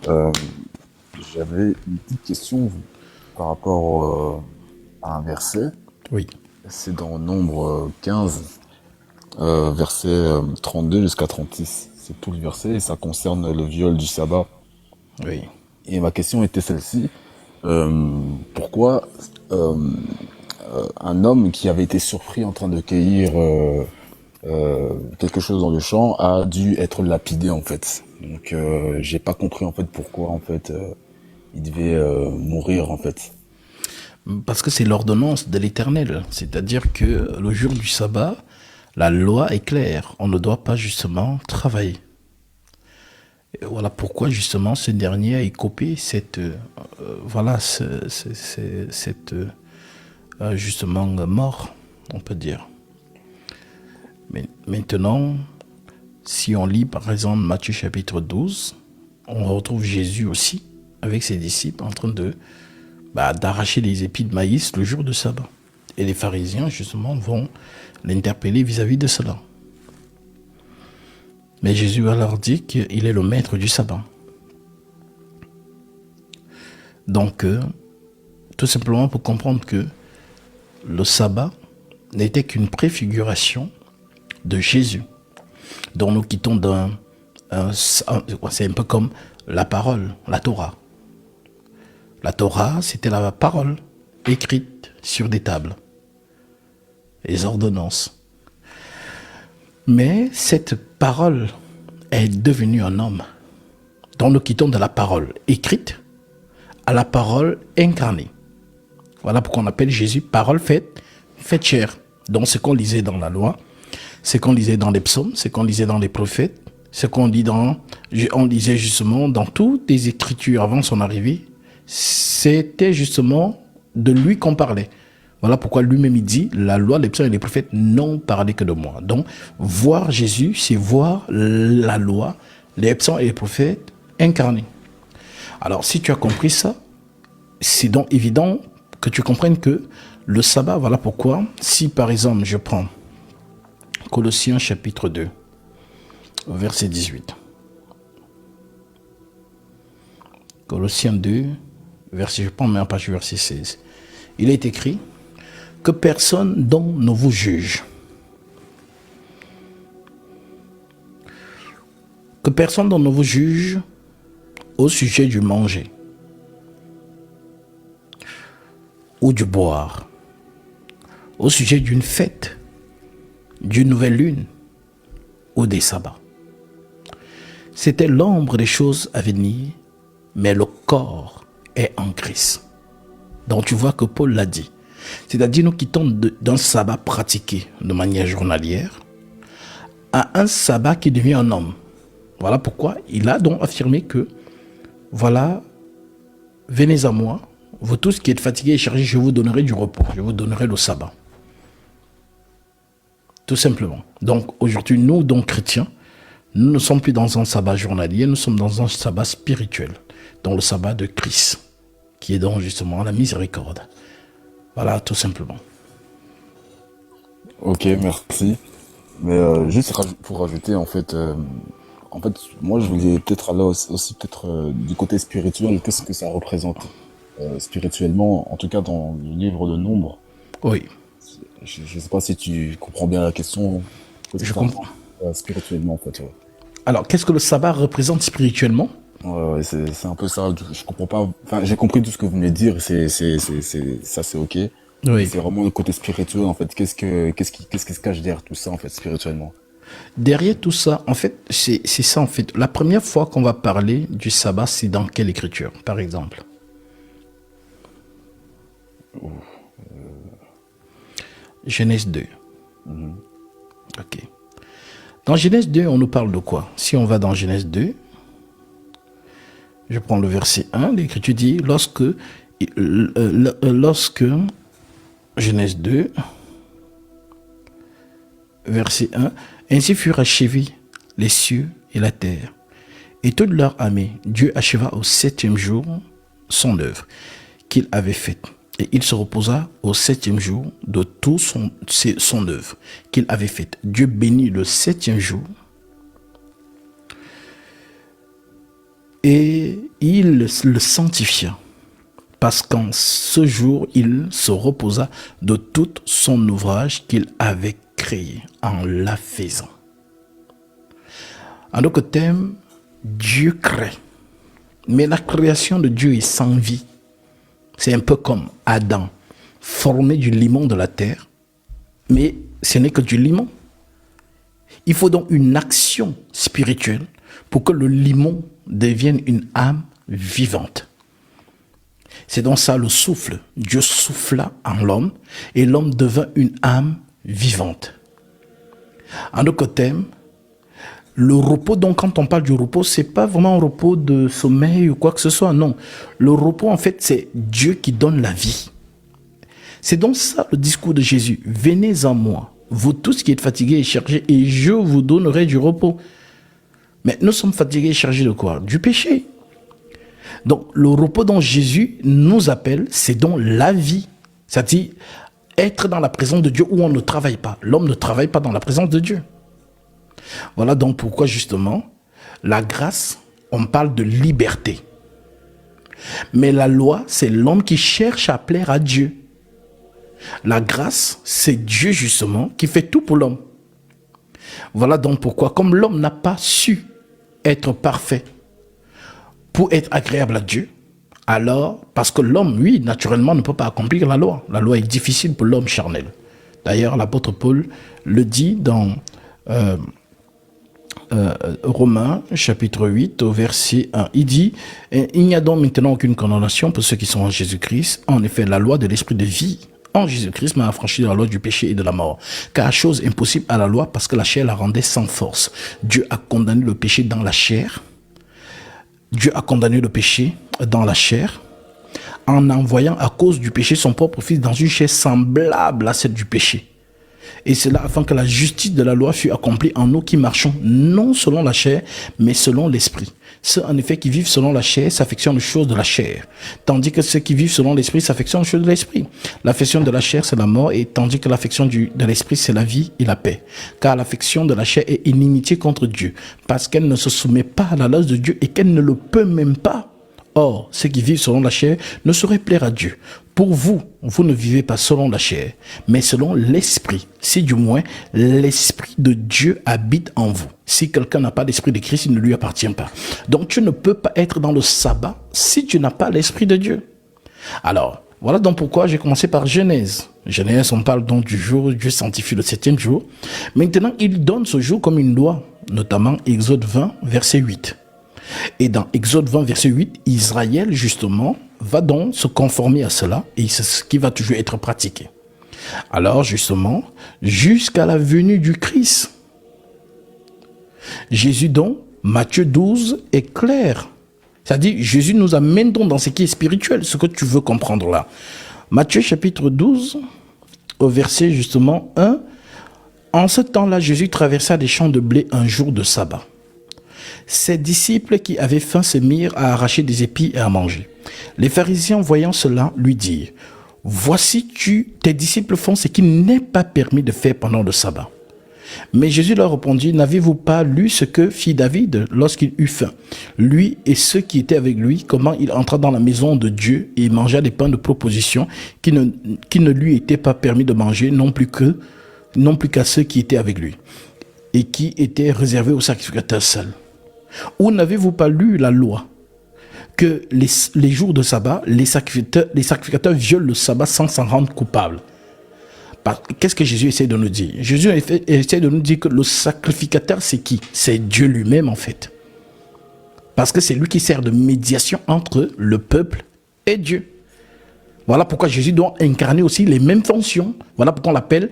[SPEAKER 3] J'avais une petite question par rapport à un verset.
[SPEAKER 1] Oui.
[SPEAKER 3] C'est dans Nombre 15, verset 32 jusqu'à 36. C'est tout le verset et ça concerne le viol du sabbat.
[SPEAKER 1] Oui.
[SPEAKER 3] Et ma question était celle-ci. Pourquoi un homme qui avait été surpris en train de cueillir quelque chose dans le champ a dû être lapidé en fait. Donc j'ai pas compris en fait pourquoi en fait il devait mourir en fait.
[SPEAKER 1] Parce que c'est l'ordonnance de l'Éternel. C'est-à-dire que le jour du sabbat, la loi est claire. On ne doit pas justement travailler. Et voilà pourquoi justement ce dernier a écopé cette justement mort, on peut dire. Mais maintenant, si on lit par exemple Matthieu chapitre 12, on retrouve Jésus aussi avec ses disciples en train d'arracher les épis de maïs le jour de sabbat. Et les pharisiens justement vont l'interpeller vis-à-vis de cela. Mais Jésus va leur dire qu'il est le maître du sabbat. Donc, tout simplement pour comprendre que le sabbat n'était qu'une préfiguration de Jésus. Donc nous quittons c'est un peu comme la parole, la Torah. La Torah, c'était la parole écrite sur des tables. Les ordonnances. Mais cette parole est devenue un homme. Donc nous quittons de la parole écrite à la parole incarnée. Voilà pourquoi on appelle Jésus parole faite chair. Donc ce qu'on lisait dans la loi, ce qu'on lisait dans les psaumes, ce qu'on lisait dans les prophètes, ce qu'on lisait justement dans toutes les écritures avant son arrivée, c'était justement de lui qu'on parlait. Voilà pourquoi lui-même il dit, la loi, les psaumes et les prophètes n'ont parlé que de moi. Donc, voir Jésus, c'est voir la loi, les psaumes et les prophètes incarnés. Alors, si tu as compris ça, c'est donc évident que tu comprennes que le sabbat, voilà pourquoi, si par exemple je prends Colossiens chapitre 2, verset 18. Colossiens 2, je prends même page verset 16. Il est écrit que personne donc ne vous juge. Que personne donc ne vous juge au sujet du manger ou du boire, au sujet d'une fête, d'une nouvelle lune ou des sabbats. C'était l'ombre des choses à venir, mais le corps est en Christ. Donc tu vois que Paul l'a dit. C'est-à-dire nous quittons d'un sabbat pratiqué de manière journalière à un sabbat qui devient un homme. Voilà pourquoi il a donc affirmé que voilà, venez à moi, vous tous qui êtes fatigués et chargés, je vous donnerai du repos, je vous donnerai le sabbat. Tout simplement. Donc aujourd'hui, nous, donc chrétiens, nous ne sommes plus dans un sabbat journalier, nous sommes dans un sabbat spirituel, dans le sabbat de Christ, qui est donc justement la miséricorde. Voilà, tout simplement.
[SPEAKER 3] Ok, merci. Mais juste pour rajouter, en fait, moi je voulais peut-être aller aussi peut-être du côté spirituel. Qu'est-ce que ça représente spirituellement, en tout cas dans le livre de Nombre.
[SPEAKER 1] Oui.
[SPEAKER 3] Je ne sais pas si tu comprends bien la question.
[SPEAKER 1] Je comprends.
[SPEAKER 3] Spirituellement, en fait. Ouais.
[SPEAKER 1] Alors, qu'est-ce que le sabbat représente spirituellement?
[SPEAKER 3] Ouais, c'est un peu ça. Je comprends pas. Enfin, j'ai compris tout ce que vous venez de dire. Ça, c'est ok.
[SPEAKER 1] Oui.
[SPEAKER 3] C'est vraiment le côté spirituel, en fait. Qu'est-ce qui se cache derrière tout ça, en fait, spirituellement?
[SPEAKER 1] Derrière tout ça, en fait, c'est ça, en fait. La première fois qu'on va parler du sabbat, c'est dans quelle écriture, par exemple? Genèse 2. Ok. Dans Genèse 2, on nous parle de quoi? Si on va dans Genèse 2, je prends le verset 1, l'écriture dit, lorsque Genèse 2, verset 1, ainsi furent achevés les cieux et la terre, et toute leur armée. Dieu acheva au 7e jour son œuvre qu'il avait faite. Et il se reposa au 7e jour de tout son œuvre qu'il avait faite. Dieu bénit le 7e jour et il le sanctifia, parce qu'en ce jour, il se reposa de tout son ouvrage qu'il avait créé en la faisant. En d'autres termes, Dieu crée. Mais la création de Dieu est sans vie. C'est un peu comme Adam, formé du limon de la terre, mais ce n'est que du limon. Il faut donc une action spirituelle pour que le limon devienne une âme vivante. C'est donc ça le souffle. Dieu souffla en l'homme et l'homme devint une âme vivante. En d'autres termes, le repos, donc quand on parle du repos, c'est pas vraiment un repos de sommeil ou quoi que ce soit, non. Le repos, en fait, c'est Dieu qui donne la vie. C'est donc ça le discours de Jésus. Venez à moi, vous tous qui êtes fatigués et chargés, et je vous donnerai du repos. Mais nous sommes fatigués et chargés de quoi? Du péché. Donc le repos dont Jésus nous appelle, c'est donc la vie. C'est-à-dire être dans la présence de Dieu où on ne travaille pas. L'homme ne travaille pas dans la présence de Dieu. Voilà donc pourquoi justement, la grâce, on parle de liberté. Mais la loi, c'est l'homme qui cherche à plaire à Dieu. La grâce, c'est Dieu justement qui fait tout pour l'homme. Voilà donc pourquoi, comme l'homme n'a pas su être parfait pour être agréable à Dieu, alors, parce que l'homme, lui, naturellement, ne peut pas accomplir la loi. La loi est difficile pour l'homme charnel. D'ailleurs, l'apôtre Paul le dit dans Romains, chapitre 8, au verset 1. Il dit, « Il n'y a donc maintenant aucune condamnation pour ceux qui sont en Jésus-Christ. En effet, la loi de l'esprit de vie en Jésus-Christ m'a affranchi de la loi du péché et de la mort. Car chose impossible à la loi, parce que la chair la rendait sans force. Dieu a condamné le péché dans la chair. Dieu a condamné le péché dans la chair en envoyant à cause du péché son propre fils dans une chair semblable à celle du péché. Et cela afin que la justice de la loi fût accomplie en nous qui marchons non selon la chair, mais selon l'esprit. Ceux en effet qui vivent selon la chair s'affectionnent aux choses de la chair, tandis que ceux qui vivent selon l'esprit s'affectionnent aux choses de l'esprit. L'affection de la chair c'est la mort, et tandis que l'affection de l'esprit c'est la vie et la paix. Car l'affection de la chair est inimitié contre Dieu, parce qu'elle ne se soumet pas à la loi de Dieu et qu'elle ne le peut même pas. Or, ceux qui vivent selon la chair ne sauraient plaire à Dieu. Pour vous, vous ne vivez pas selon la chair, mais selon l'esprit. Si du moins l'esprit de Dieu habite en vous. Si quelqu'un n'a pas l'esprit de Christ, il ne lui appartient pas. Donc tu ne peux pas être dans le sabbat si tu n'as pas l'esprit de Dieu. Alors, voilà donc pourquoi j'ai commencé par Genèse. Genèse, on parle donc du jour où Dieu sanctifie le 7e jour. Maintenant, il donne ce jour comme une loi, notamment Exode 20, verset 8. Et dans Exode 20, verset 8, Israël, justement, va donc se conformer à cela et c'est ce qui va toujours être pratiqué. Alors, justement, jusqu'à la venue du Christ, Jésus, donc, Matthieu 12, est clair. C'est-à-dire, Jésus nous amène donc dans ce qui est spirituel, ce que tu veux comprendre là. Matthieu chapitre 12, au verset justement 1, en ce temps-là, Jésus traversa des champs de blé un jour de sabbat. Ses disciples qui avaient faim se mirent à arracher des épis et à manger. Les pharisiens, voyant cela, lui dirent, « Voici, tes disciples font ce qu'il n'est pas permis de faire pendant le sabbat. » Mais Jésus leur répondit, « N'avez-vous pas lu ce que fit David lorsqu'il eut faim, lui et ceux qui étaient avec lui, comment il entra dans la maison de Dieu et mangea des pains de proposition qui ne lui étaient pas permis de manger, non plus qu'à ceux qui étaient avec lui, et qui étaient réservés aux sacrificateurs seuls. Ou n'avez-vous pas lu la loi, que les jours de sabbat, les sacrificateurs violent le sabbat sans s'en rendre coupables? » Qu'est-ce que Jésus essaie de nous dire? Jésus essaie de nous dire que le sacrificateur, c'est qui? C'est Dieu lui-même, en fait. Parce que c'est lui qui sert de médiation entre le peuple et Dieu. Voilà pourquoi Jésus doit incarner aussi les mêmes fonctions. Voilà pourquoi on l'appelle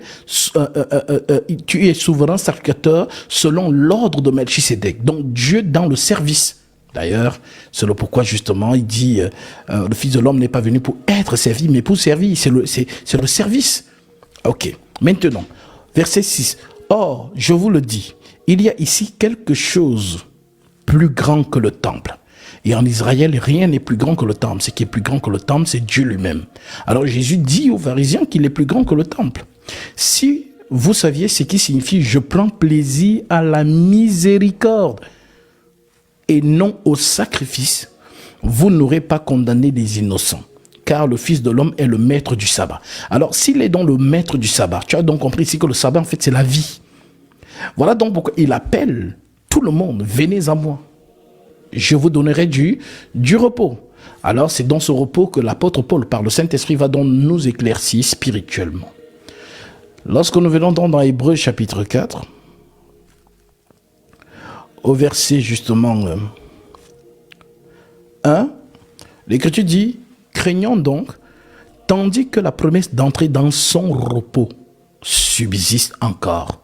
[SPEAKER 1] tu es souverain sacrificateur selon l'ordre de Melchisédek. Donc Dieu dans le service. D'ailleurs, c'est le pourquoi justement il dit le Fils de l'homme n'est pas venu pour être servi, mais pour servir. C'est le service. Ok. Maintenant, verset 6. Or, je vous le dis, il y a ici quelque chose plus grand que le temple. Et en Israël, rien n'est plus grand que le temple. Ce qui est plus grand que le temple, c'est Dieu lui-même. Alors Jésus dit aux pharisiens qu'il est plus grand que le temple. Si vous saviez ce qui signifie « je prends plaisir à la miséricorde et non au sacrifice », vous n'aurez pas condamné les innocents. Car le Fils de l'homme est le maître du sabbat. Alors s'il est donc le maître du sabbat, tu as donc compris ici que le sabbat en fait c'est la vie. Voilà donc pourquoi il appelle tout le monde, venez à moi. Je vous donnerai du repos. Alors c'est dans ce repos que l'apôtre Paul, par le Saint-Esprit, va donc nous éclaircir spirituellement. Lorsque nous venons dans Hébreux chapitre 4, au verset justement 1, l'Écriture dit « Craignons donc, tandis que la promesse d'entrer dans son repos subsiste encore,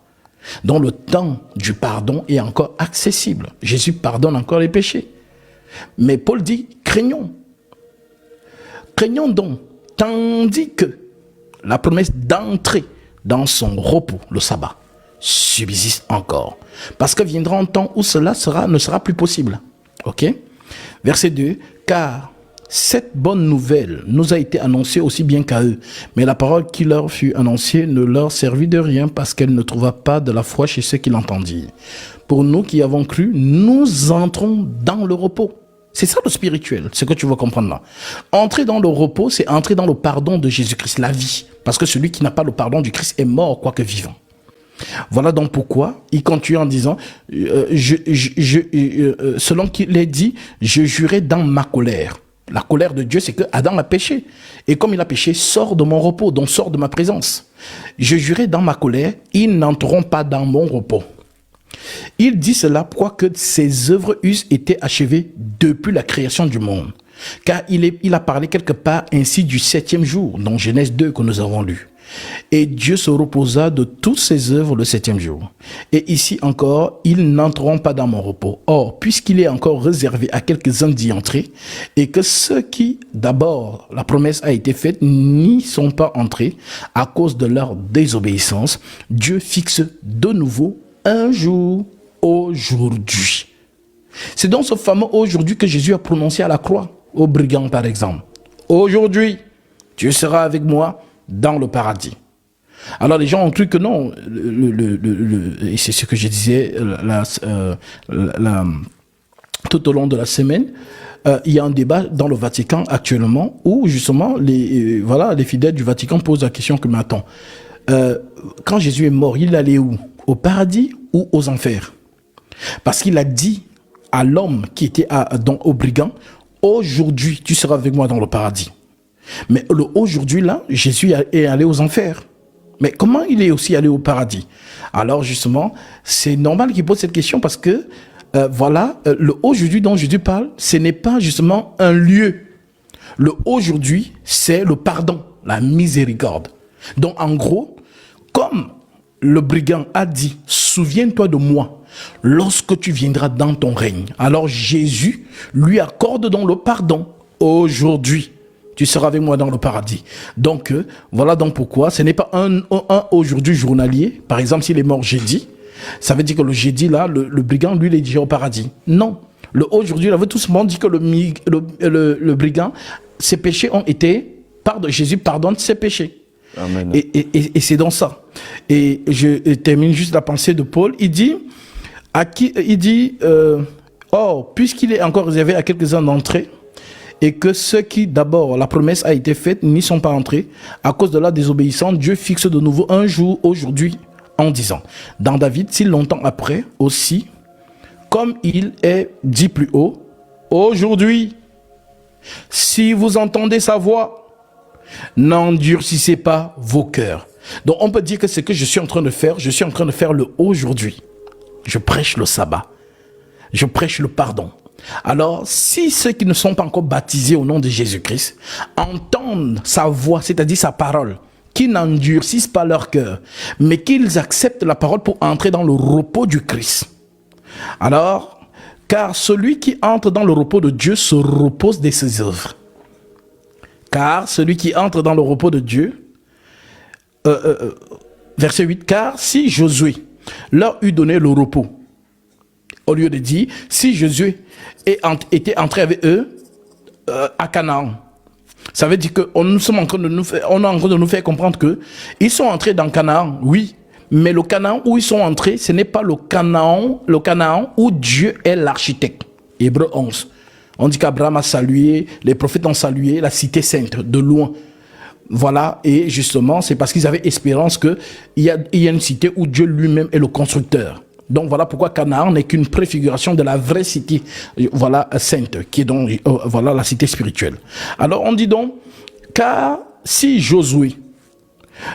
[SPEAKER 1] dont le temps du pardon est encore accessible. » Jésus pardonne encore les péchés. Mais Paul dit « Craignons. Craignons donc, tandis que la promesse d'entrer dans son repos, le sabbat, subsiste encore. » Parce que viendra un temps où cela ne sera plus possible. Ok? Verset 2. Car cette bonne nouvelle nous a été annoncée aussi bien qu'à eux. Mais la parole qui leur fut annoncée ne leur servit de rien parce qu'elle ne trouva pas de la foi chez ceux qui l'entendirent. Pour nous qui avons cru, nous entrons dans le repos. C'est ça le spirituel, ce que tu vas comprendre là. Entrer dans le repos, c'est entrer dans le pardon de Jésus-Christ, la vie. Parce que celui qui n'a pas le pardon du Christ est mort, quoique vivant. Voilà donc pourquoi il continue en disant selon qu'il est dit, je jurai dans ma colère. La colère de Dieu, c'est que Adam a péché. Et comme il a péché, sort de mon repos, donc sort de ma présence. Je jurai dans ma colère, ils n'entreront pas dans mon repos. Il dit cela quoique ses œuvres eussent été achevées depuis la création du monde. Car il a parlé quelque part ainsi du 7e jour, dans Genèse 2 que nous avons lu. Et Dieu se reposa de toutes ses œuvres le 7e jour. Et ici encore, ils n'entreront pas dans mon repos. Or, puisqu'il est encore réservé à quelques-uns d'y entrer, et que ceux qui, d'abord, la promesse a été faite, n'y sont pas entrés à cause de leur désobéissance, Dieu fixe de nouveau un jour, aujourd'hui. C'est dans ce fameux aujourd'hui que Jésus a prononcé à la croix, aux brigands par exemple. Aujourd'hui, tu seras avec moi dans le paradis. Alors les gens ont cru que non, et c'est ce que je disais tout au long de la semaine, il y a un débat dans le Vatican actuellement où justement les fidèles du Vatican posent la question que mais attends, quand Jésus est mort, il allait où? Au paradis ou aux enfers? Parce qu'il a dit à l'homme qui était au brigand, aujourd'hui tu seras avec moi dans le paradis. Mais le aujourd'hui là, Jésus est allé aux enfers. Mais comment il est aussi allé au paradis? Alors justement, c'est normal qu'il pose cette question parce que le aujourd'hui dont Jésus parle, ce n'est pas justement un lieu. Le aujourd'hui, c'est le pardon, la miséricorde. Donc en gros, comme le brigand a dit, souviens-toi de moi lorsque tu viendras dans ton règne. Alors Jésus lui accorde donc le pardon aujourd'hui. Tu seras avec moi dans le paradis. Donc, voilà donc pourquoi ce n'est pas un aujourd'hui journalier. Par exemple, s'il est mort jeudi, ça veut dire que le jeudi, là, le brigand, lui, il est déjà au paradis. Non. Le aujourd'hui, il avait tout simplement dit que le brigand, ses péchés ont été, Jésus pardonne ses péchés.
[SPEAKER 3] Amen.
[SPEAKER 1] Et c'est dans ça. Et je termine juste la pensée de Paul. Il dit, puisqu'il est encore réservé à quelques-uns d'entrée, et que ceux qui, d'abord, la promesse a été faite, n'y sont pas entrés, à cause de la désobéissance, Dieu fixe de nouveau un jour, aujourd'hui, en disant, dans David, si longtemps après, aussi, comme il est dit plus haut, aujourd'hui, si vous entendez sa voix, n'endurcissez pas vos cœurs. Donc, on peut dire que ce que je suis en train de faire, je suis en train de faire le aujourd'hui. Je prêche le sabbat. Je prêche le pardon. Alors, si ceux qui ne sont pas encore baptisés au nom de Jésus-Christ entendent sa voix, c'est-à-dire sa parole, qu'ils n'endurcissent pas leur cœur, mais qu'ils acceptent la parole pour entrer dans le repos du Christ. Alors, car celui qui entre dans le repos de Dieu se repose de ses œuvres. Car celui qui entre dans le repos de Dieu, verset 8, car si Josué leur eût donné le repos, au lieu de dire, si Josué était entré avec eux à Canaan, ça veut dire qu'on est en train de nous faire comprendre que ils sont entrés dans Canaan, oui, mais le Canaan où ils sont entrés, ce n'est pas le Canaan où Dieu est l'architecte. Hébreux 11. On dit qu'Abraham a salué, les prophètes ont salué la cité sainte de loin. Voilà, et justement, c'est parce qu'ils avaient espérance qu'il y a une cité où Dieu lui-même est le constructeur. Donc voilà pourquoi Canaan n'est qu'une préfiguration de la vraie cité, voilà, sainte, qui est donc, voilà, la cité spirituelle. Alors on dit donc, car si Josué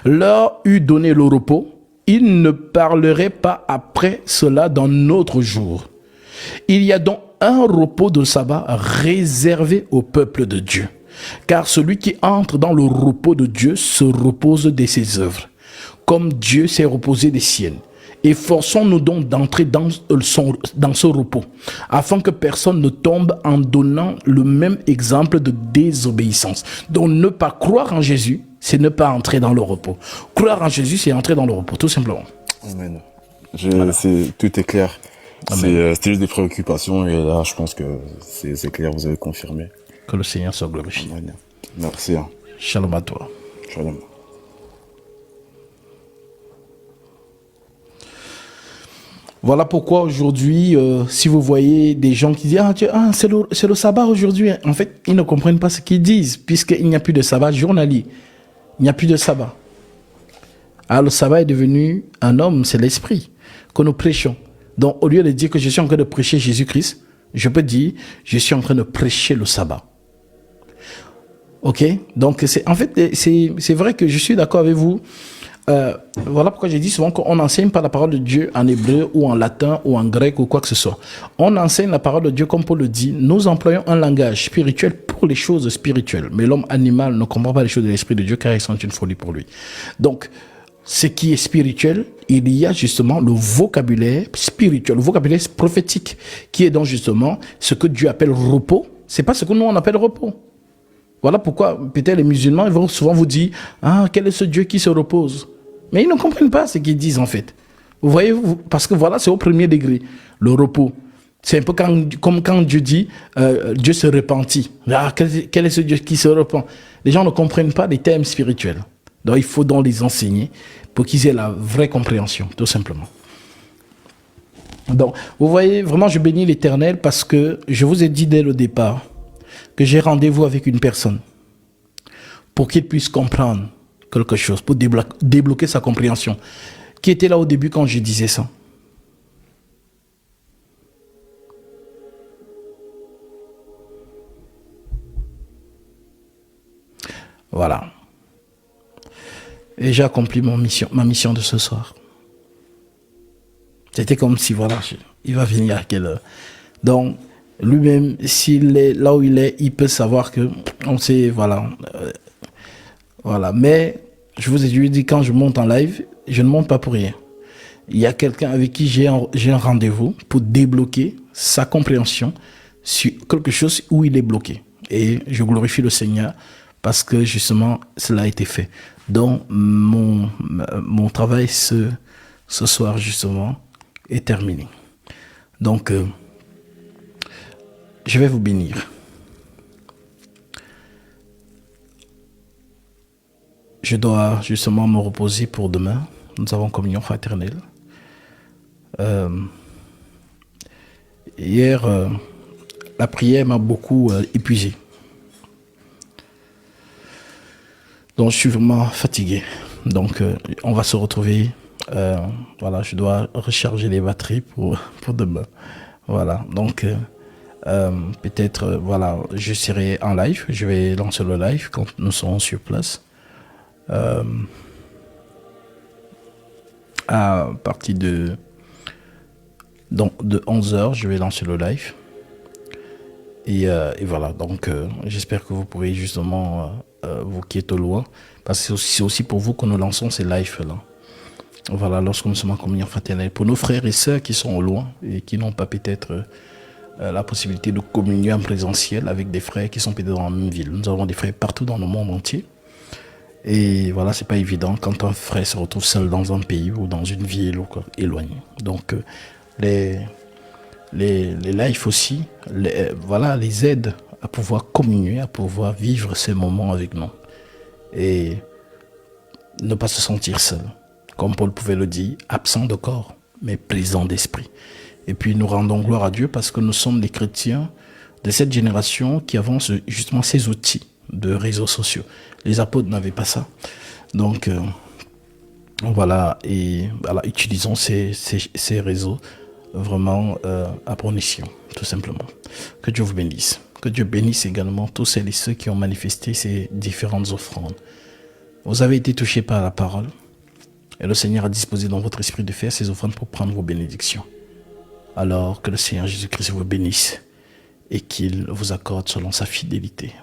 [SPEAKER 1] leur eût donné le repos, il ne parlerait pas après cela d'un autre jour. Il y a donc un repos de sabbat réservé au peuple de Dieu. Car celui qui entre dans le repos de Dieu se repose de ses œuvres, comme Dieu s'est reposé des siennes. Efforçons-nous donc d'entrer dans ce repos, afin que personne ne tombe en donnant le même exemple de désobéissance. Donc ne pas croire en Jésus, c'est ne pas entrer dans le repos. Croire en Jésus, c'est entrer dans le repos, tout simplement.
[SPEAKER 3] Amen.
[SPEAKER 1] Voilà.
[SPEAKER 3] Tout est clair.
[SPEAKER 1] Amen.
[SPEAKER 3] C'était juste des préoccupations et là, je pense que c'est clair, vous avez confirmé.
[SPEAKER 1] Que le Seigneur soit glorifié.
[SPEAKER 3] Amen. Merci. Hein.
[SPEAKER 1] Shalom à toi.
[SPEAKER 3] Shalom.
[SPEAKER 1] Voilà pourquoi aujourd'hui, si vous voyez des gens qui disent c'est le sabbat aujourd'hui, en fait, ils ne comprennent pas ce qu'ils disent, puisqu'il n'y a plus de sabbat journalier. Il n'y a plus de sabbat. Alors le sabbat est devenu un homme, c'est l'esprit que nous prêchons. Donc au lieu de dire que je suis en train de prêcher Jésus-Christ, je peux dire je suis en train de prêcher le sabbat. Ok? Donc en fait, c'est vrai que je suis d'accord avec vous. Voilà pourquoi j'ai dit souvent qu'on n'enseigne pas la parole de Dieu en hébreu ou en latin ou en grec ou quoi que ce soit. On enseigne la parole de Dieu comme Paul le dit. Nous employons un langage spirituel pour les choses spirituelles. Mais l'homme animal ne comprend pas les choses de l'esprit de Dieu car elles sont une folie pour lui. Donc, ce qui est spirituel, il y a justement le vocabulaire spirituel, le vocabulaire prophétique, qui est donc justement ce que Dieu appelle repos. C'est pas ce que nous on appelle repos. Voilà pourquoi peut-être les musulmans ils vont souvent vous dire quel est ce Dieu qui se repose. Mais ils ne comprennent pas ce qu'ils disent en fait. Vous voyez, parce que voilà, c'est au premier degré, le repos. C'est un peu comme quand Dieu dit Dieu se repentit. Quel est ce Dieu qui se repent? Les gens ne comprennent pas les termes spirituels. Donc il faut donc les enseigner pour qu'ils aient la vraie compréhension, tout simplement. Donc, vous voyez, vraiment, je bénis l'Éternel parce que je vous ai dit dès le départ que j'ai rendez-vous avec une personne pour qu'il puisse comprendre quelque chose, pour débloquer sa compréhension. Qui était là au début quand je disais ça? Voilà. Et j'ai accompli ma mission de ce soir. C'était comme si, voilà, il va venir à quelle heure. Donc, lui-même, s'il est là où il est, il peut savoir que, on sait, voilà. Voilà. Mais, je vous ai dit, quand je monte en live, je ne monte pas pour rien. Il y a quelqu'un avec qui j'ai un rendez-vous pour débloquer sa compréhension sur quelque chose où il est bloqué. Et je glorifie le Seigneur parce que, justement, cela a été fait. Donc, mon travail ce soir, justement, est terminé. Donc, je vais vous bénir. Je dois justement me reposer pour demain. Nous avons communion fraternelle. Hier, la prière m'a beaucoup épuisé. Donc, je suis vraiment fatigué. Donc, on va se retrouver. Voilà, je dois recharger les batteries pour demain. Voilà, donc, peut-être, voilà, je serai en live. Je vais lancer le live quand nous serons sur place. À partir de 11h, je vais lancer le live. Et voilà, donc j'espère que vous pourrez justement, vous qui êtes au loin, parce que c'est aussi pour vous que nous lançons ces lives-là. Voilà, lorsque nous sommes en communion fraternelle. Pour nos frères et sœurs qui sont au loin et qui n'ont pas peut-être la possibilité de communier en présentiel avec des frères qui sont peut-être dans la même ville. Nous avons des frères partout dans le monde entier. Et voilà, c'est pas évident quand un frère se retrouve seul dans un pays ou dans une ville ou quoi, éloigné. Donc, les lives aussi, voilà, les aident à pouvoir communier, à pouvoir vivre ces moments avec nous. Et ne pas se sentir seul. Comme Paul pouvait le dire, absent de corps, mais présent d'esprit. Et puis nous rendons gloire à Dieu parce que nous sommes les chrétiens de cette génération qui avons justement ces outils de réseaux sociaux. Les apôtres n'avaient pas ça. Donc, Voilà, et voilà, utilisons ces réseaux vraiment à bon escient, tout simplement. Que Dieu vous bénisse. Que Dieu bénisse également tous celles et ceux qui ont manifesté ces différentes offrandes. Vous avez été touchés par la parole et le Seigneur a disposé dans votre esprit de faire ces offrandes pour prendre vos bénédictions. Alors que le Seigneur Jésus-Christ vous bénisse et qu'il vous accorde selon sa fidélité.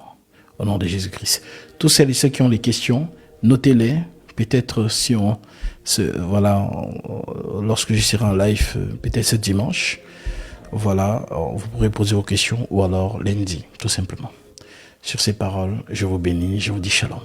[SPEAKER 1] Au nom de Jésus-Christ. Tous celles et ceux qui ont des questions, notez-les. Peut-être si lorsque je serai en live, peut-être ce dimanche, voilà, vous pourrez poser vos questions ou alors lundi, tout simplement. Sur ces paroles, je vous bénis, je vous dis shalom.